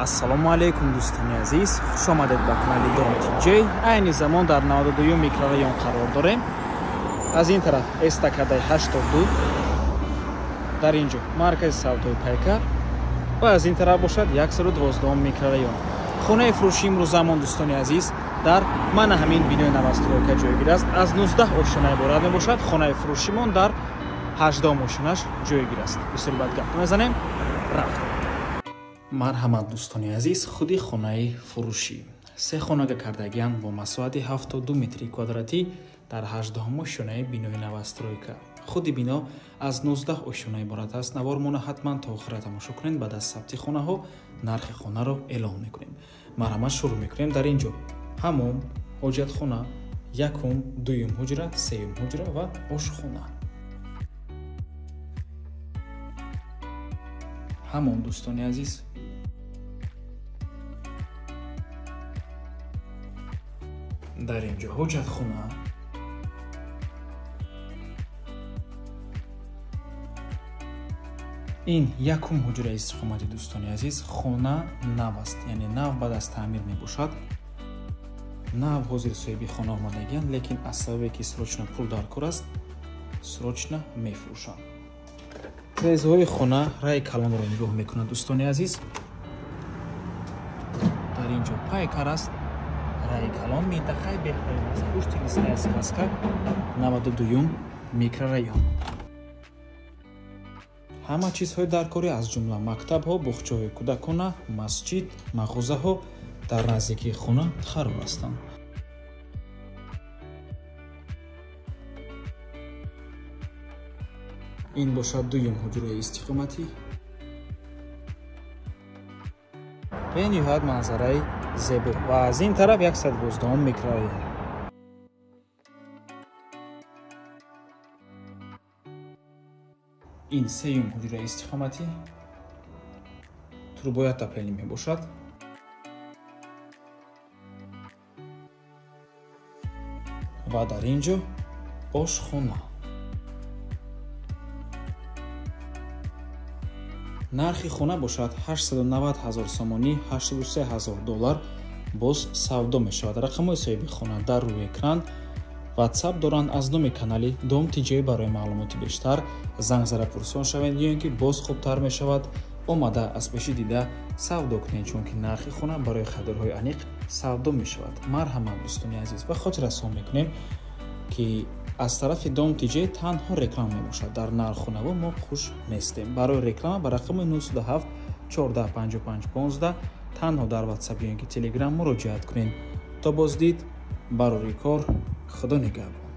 ассалому алейкум дӯстони азиз, хуш омадед ба канали Dom TJ. Айни замон дар 92 микрорайон қарор дорем. Аз ин тараф эстакадаи 82, дар инҷо маркази савдои Пайкар ва аз ин тараф бошад 112 микрорайон. Хонаи фурӯши имрӯз замон дӯстони азиз дар мана ҳамин бинои навастройка ҷойгир аст. Аз 19 ошина иборат мебошад. Хонаи фурӯшимон дар 18 ошинаш ҷойгир аст. Бисёр бад гап мезанем. Рафт. Марҳамат дӯстони азиз, худи хонаи фурӯшӣ. Се хонага кардагианд бо масоҳати 72 метри квадратӣ дар 18 ошинаи бинои навастройка. Худи бино аз 19 ошина иборат аст. Навормона ҳатман та охира тамошо кунед. Баъд аз сабти хонаҳо нархи хонаро эълон мекунем. Марҳамат, шурӯъ мекунем. Дар инҷо ҳаммом, ҳоҷатхона, якум, дуюм ҳуҷра, сеюм ҳуҷра ва ошхона. ҳаммом дӯстони азиз. Дар инҷо ҳоҷатхона, ин якум ҳуҷраи истиқомати дӯстони азиз. Хона нав аст, яъне нав баъд аз таъмир мебошад. Нав ҳозир соҳиби хона омадагианд, лекин аз сабабе ки срочна пул дар кор аст, срочна мефурӯшанд. Резҳои хона раи калонро нигоҳ мекунад дӯстони азиз. Дар инҷо Пайкар аст. Раи калон минтақаи беҳтарин аст. Пушти листаи сказка 92 микрорайон. ҳама чизҳои даркорӣ аз ҷумла мактабҳо, буғчаҳои кӯдакона, масҷид, мағозаҳо дар наздикии хона қарор ҳастанд. ин бошад дуюм ҳуҷраи истиқоматӣ. бениҳоят манзараи зебо ва аз ин тараф 112 микрорайон. ин сеюм ҳуҷраи истиқоматӣ. Трубои отопление мебошад. ва дар инҷо ошхона. нархи хона бошад 890 000 сомонӣ, 83 000 доллар. боз савдо мешавад. рақамҳои соҳиби хона дар рӯи экран. WhatsApp доранд. аз номи канали Dom TJ барои маълумоти бештар занг зада пурсон шавед, ё ин ки боз хубтар мешавад омада аз пеши дида савдо кунед, чунки нархи хона барои харидорҳои аниқ савдо мешавад. марҳамат дӯстони азиз, ва хотир расон мекунем ки аз тарафи Dom TJ танҳо реклама мебошад. дар нарххонаво мо хуш нестем. барои реклама ба рақами 97 14 55 15 танҳо дар WhatsApp ё ин ки Telegram муроҷиат кунед. то боздид барори кор. худо нигаҳбон.